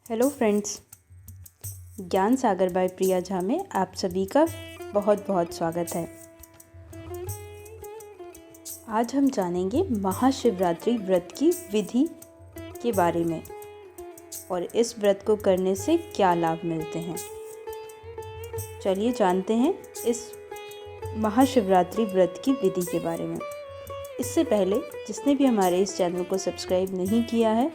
Hello friends, ज्ञान सागर bye प्रिया झा में आप सभी का बहुत बहुत स्वागत है। आज हम जानेंगे महाशिवरात्रि व्रत की विधि के बारे में और इस व्रत को करने से क्या लाभ मिलते हैं। चलिए जानते हैं इस महाशिवरात्रि व्रत की विधि के बारे में। इससे पहले जिसने भी हमारे इस चैनल को सब्सक्राइब नहीं किया है,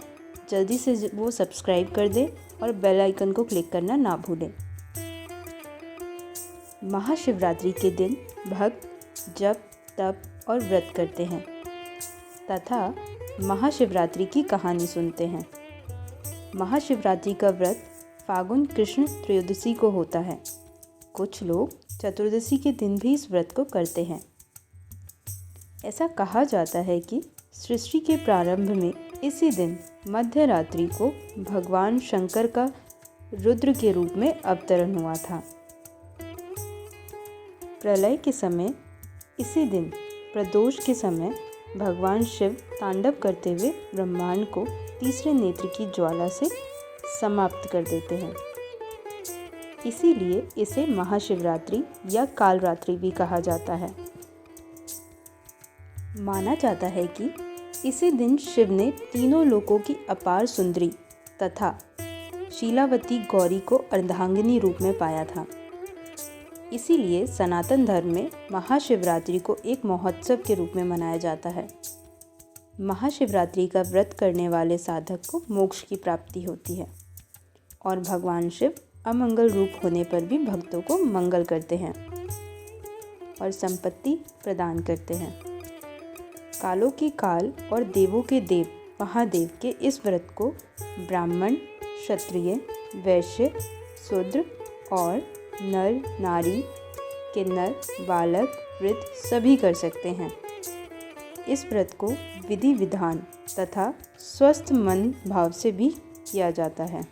जल्दी से वो सब्सक्राइब कर दें और बेल आइकन को क्लिक करना ना भूलें। महाशिवरात्रि के दिन भक्त जप, तप और व्रत करते हैं तथा महाशिवरात्रि की कहानी सुनते हैं। महाशिवरात्रि का व्रत फागुन कृष्ण त्रयोदशी को होता है। कुछ लोग चतुर्दशी के दिन भी इस व्रत को करते हैं। ऐसा कहा जाता है कि सृष्टि के प्रारंभ में इसी दिन मध्य रात्रि को भगवान शंकर का रुद्र के रूप में अवतरण हुआ था। प्रलय के समय इसी दिन प्रदोष के समय भगवान शिव तांडव करते हुए ब्रह्मांड को तीसरे नेत्र की ज्वाला से समाप्त कर देते हैं। इसीलिए इसे महाशिवरात्रि या कालरात्रि भी कहा जाता है। माना जाता है कि इसी दिन शिव ने तीनों लोकों की अपार सुंदरी तथा शीलावती गौरी को अर्धांगिनी रूप में पाया था। इसीलिए सनातन धर्म में महाशिवरात्रि को एक महोत्सव के रूप में मनाया जाता है। महाशिवरात्रि का व्रत करने वाले साधक को मोक्ष की प्राप्ति होती है और भगवान शिव अमंगल रूप होने पर भी भक्तों को मंगल करते हैं और संपत्ति प्रदान करते हैं। कालों के काल और देवों के देव महादेव के इस व्रत को ब्राह्मण, क्षत्रिय, वैश्य, शूद्र और नर नारी, किन्नर, बालक, वृद्ध सभी कर सकते हैं। इस व्रत को विधि विधान तथा स्वस्थ मन भाव से भी किया जाता है।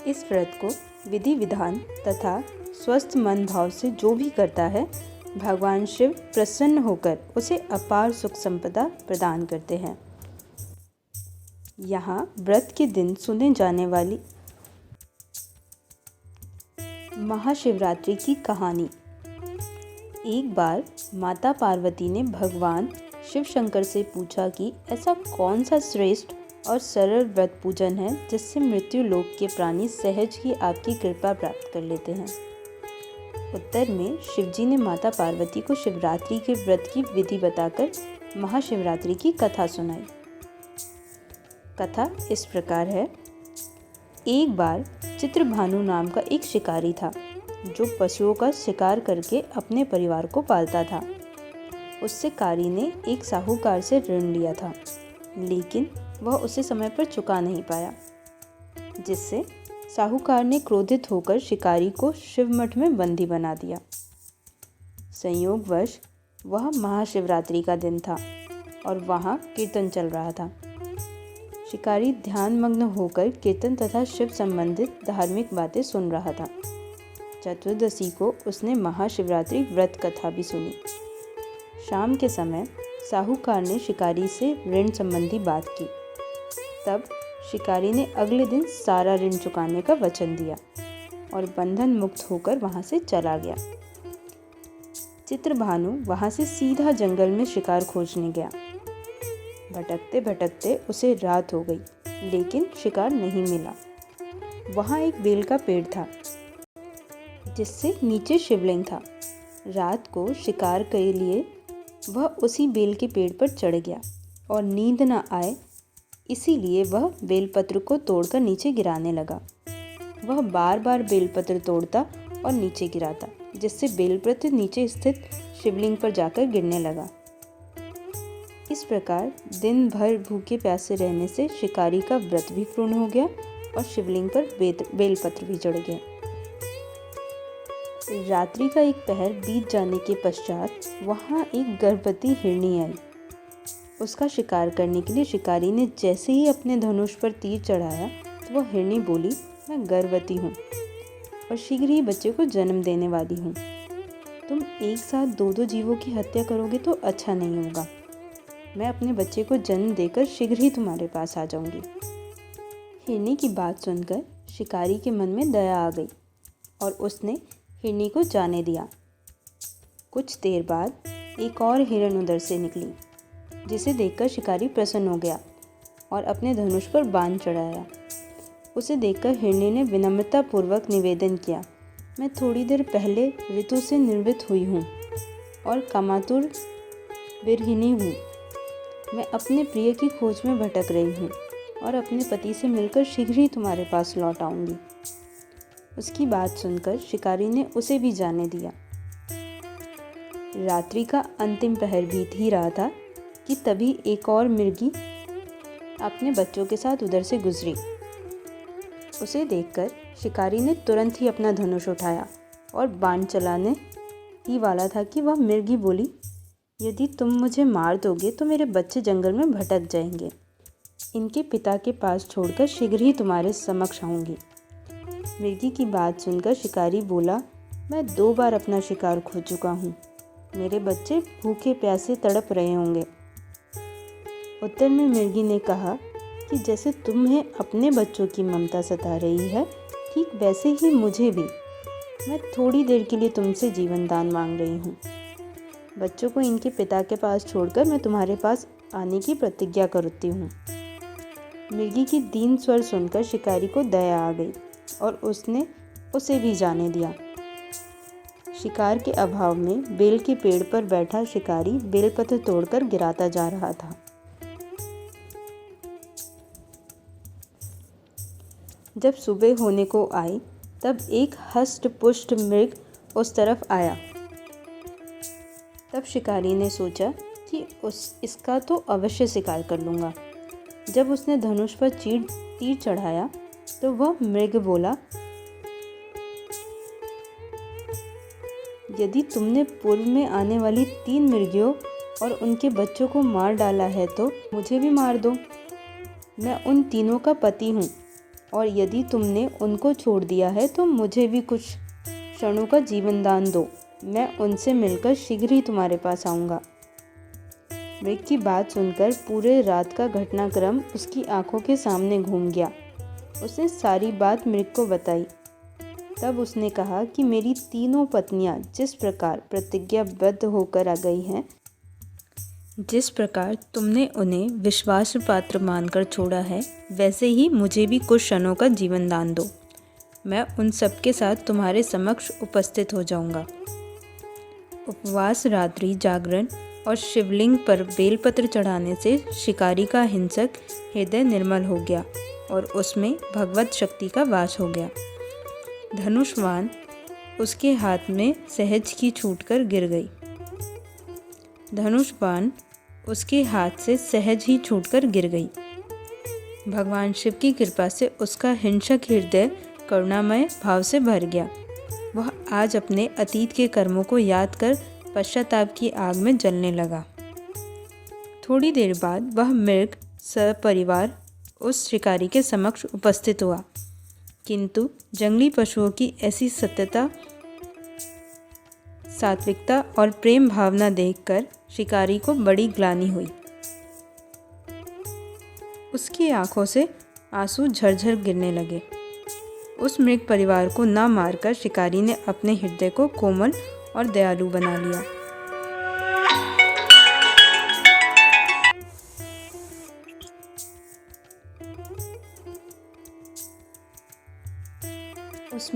इस व्रत को विधि विधान तथा स्वस्थ मन भाव से जो भी करता है, भगवान शिव प्रसन्न होकर उसे अपार सुख संपदा प्रदान करते हैं। यहाँ व्रत के दिन सुने जाने वाली महाशिवरात्रि की कहानी। एक बार माता पार्वती ने भगवान शिव शंकर से पूछा कि ऐसा कौन सा श्रेष्ठ और सरल व्रत पूजन है जिससे मृत्यु लोक के प्राणी सहज ही आपकी कृपा प्राप्त कर लेते हैं। उत्तर में शिवजी ने माता पार्वती को शिवरात्रि के व्रत की विधि बताकर महाशिवरात्रि की कथा सुनाई। कथा इस प्रकार है। एक बार चित्रभानु नाम का एक शिकारी था जो पशुओं का शिकार करके अपने परिवार को पालता था। उस शिकारी ने एक साहूकार से ऋण लिया था, लेकिन वह उसे समय पर चुका नहीं पाया, जिससे साहूकार ने क्रोधित होकर शिकारी को शिवमठ में बंदी बना दिया। संयोगवश वह महाशिवरात्रि का दिन था और वहाँ कीर्तन चल रहा था। शिकारी ध्यानमग्न होकर कीर्तन तथा शिव संबंधित धार्मिक बातें सुन रहा था। चतुर्दशी को उसने महाशिवरात्रि व्रत कथा भी सुनी। शाम के समय साहूकार ने शिकारी से ऋण संबंधी बात की। तब शिकारी ने अगले दिन सारा ऋण चुकाने का वचन दिया और बंधन मुक्त होकर वहां से चला गया। चित्रभानु वहां से सीधा जंगल में शिकार खोजने गया। भटकते भटकते उसे रात हो गई, लेकिन शिकार नहीं मिला। वहां एक बेल का पेड़ था जिससे नीचे शिवलिंग था। रात को शिकार के लिए वह उसी बेल के पेड़ पर चढ़ गया और नींद न आए, इसीलिए वह बेलपत्र को तोड़कर नीचे गिराने लगा। वह बार बार बेलपत्र तोड़ता और नीचे गिराता, जिससे बेलपत्र नीचे स्थित शिवलिंग पर जाकर गिरने लगा। इस प्रकार दिन भर भूखे प्यासे रहने से शिकारी का व्रत भी पूर्ण हो गया और शिवलिंग पर बेलपत्र भी चढ़ गया। रात्रि का एक पहर बीत जाने के पश्चात वहाँ एक गर्भवती हिरनी आई। उसका शिकार करने के लिए शिकारी ने जैसे ही अपने धनुष पर तीर चढ़ाया तो वह हिरनी बोली, मैं गर्भवती हूँ और शीघ्र ही बच्चे को जन्म देने वाली हूँ। तुम एक साथ दो जीवों की हत्या करोगे तो अच्छा नहीं होगा। मैं अपने बच्चे को जन्म देकर शीघ्र ही तुम्हारे पास आ जाऊंगी। हिरनी की बात सुनकर शिकारी के मन में दया आ गई और उसने हिरनी को जाने दिया। कुछ देर बाद एक और हिरण उधर से निकली, जिसे देखकर शिकारी प्रसन्न हो गया और अपने धनुष पर बाण चढ़ाया। उसे देखकर हिरनी ने विनम्रतापूर्वक निवेदन किया, मैं थोड़ी देर पहले ऋतु से निर्मित हुई हूँ और कामातुर बिरहिनी हूँ। मैं अपने प्रिय की खोज में भटक रही हूँ और अपने पति से मिलकर शीघ्र ही तुम्हारे पास लौट आऊँगी। उसकी बात सुनकर शिकारी ने उसे भी जाने दिया। रात्रि का अंतिम पहर बीत ही रहा था कि तभी एक और मिर्गी अपने बच्चों के साथ उधर से गुजरी। उसे देखकर शिकारी ने तुरंत ही अपना धनुष उठाया और बाण चलाने ही वाला था कि वह मिर्गी बोली, यदि तुम मुझे मार दोगे तो मेरे बच्चे जंगल में भटक जाएंगे। इनके पिता के पास छोड़कर शीघ्र ही तुम्हारे समक्ष आऊँगी। मिर्गी की बात सुनकर शिकारी बोला, मैं 2 बार अपना शिकार खो चुका हूँ। मेरे बच्चे भूखे प्यासे तड़प रहे होंगे। उत्तर में मिर्गी ने कहा कि जैसे तुम्हें अपने बच्चों की ममता सता रही है, ठीक वैसे ही मुझे भी। मैं थोड़ी देर के लिए तुमसे जीवन दान मांग रही हूँ। बच्चों को इनके पिता के पास छोड़कर मैं तुम्हारे पास आने की प्रतिज्ञा करती हूँ। मिर्गी की दीन स्वर सुनकर शिकारी को दया आ गई और उसने उसे भी जाने दिया। शिकार के अभाव में बेल के पेड़ पर बैठा शिकारी बेलपत्र तोड़कर गिराता जा रहा था। जब सुबह होने को आई तब एक हष्ट पुष्ट मृग उस तरफ आया। तब शिकारी ने सोचा कि इसका तो अवश्य शिकार कर लूँगा। जब उसने धनुष पर तीर चढ़ाया तो वह मृग बोला, यदि तुमने पूर्व में आने वाली 3 मृगियों और उनके बच्चों को मार डाला है तो मुझे भी मार दो। मैं उन तीनों का पति हूँ और यदि तुमने उनको छोड़ दिया है तो मुझे भी कुछ क्षणों का जीवन दान दो। मैं उनसे मिलकर शीघ्र ही तुम्हारे पास आऊँगा। मृग की बात सुनकर पूरे रात का घटनाक्रम उसकी आंखों के सामने घूम गया। उसने सारी बात मृग को बताई। तब उसने कहा कि मेरी तीनों पत्नियां जिस प्रकार प्रतिज्ञाबद्ध होकर आ गई हैं, जिस प्रकार तुमने उन्हें विश्वास पात्र मानकर छोड़ा है, वैसे ही मुझे भी कुछ क्षणों का जीवन दान दो। मैं उन सब के साथ तुम्हारे समक्ष उपस्थित हो जाऊंगा। उपवास, रात्रि जागरण और शिवलिंग पर बेलपत्र चढ़ाने से शिकारी का हिंसक हृदय निर्मल हो गया और उसमें भगवत शक्ति का वास हो गया। धनुष्वान उसके हाथ में सहज ही छूटकर गिर गई। धनुष्वान उसके हाथ से सहज ही छूटकर गिर गई। भगवान शिव की कृपा से उसका हिंसक हृदय करुणामय भाव से भर गया। वह आज अपने अतीत के कर्मों को याद कर पश्चाताप की आग में जलने लगा। थोड़ी देर बाद वह मृग सपरिवार उस शिकारी के समक्ष उपस्थित हुआ, किंतु जंगली पशुओं की ऐसी सत्यता, सात्विकता और प्रेम भावना देखकर शिकारी को बड़ी ग्लानि हुई। उसकी आंखों से आंसू झरझर गिरने लगे। उस मृग परिवार को न मारकर शिकारी ने अपने हृदय को कोमल और दयालु बना लिया। उस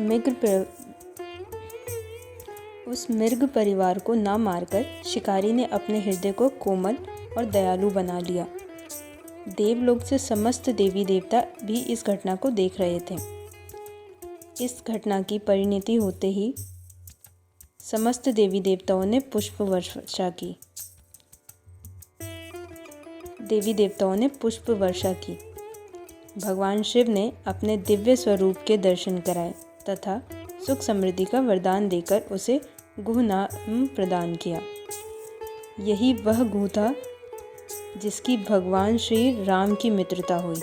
मृग परिवार को न मारकर शिकारी ने अपने हृदय को कोमल और दयालु बना लिया। देवलोक से समस्त देवी देवता भी इस घटना को देख रहे थे। इस घटना की परिणति होते ही समस्त देवी देवताओं ने पुष्प वर्षा की। भगवान शिव ने अपने दिव्य स्वरूप के दर्शन कराए तथा सुख समृद्धि का वरदान देकर उसे गुह नाम प्रदान किया। यही वह गुह था जिसकी भगवान श्री राम की मित्रता हुई।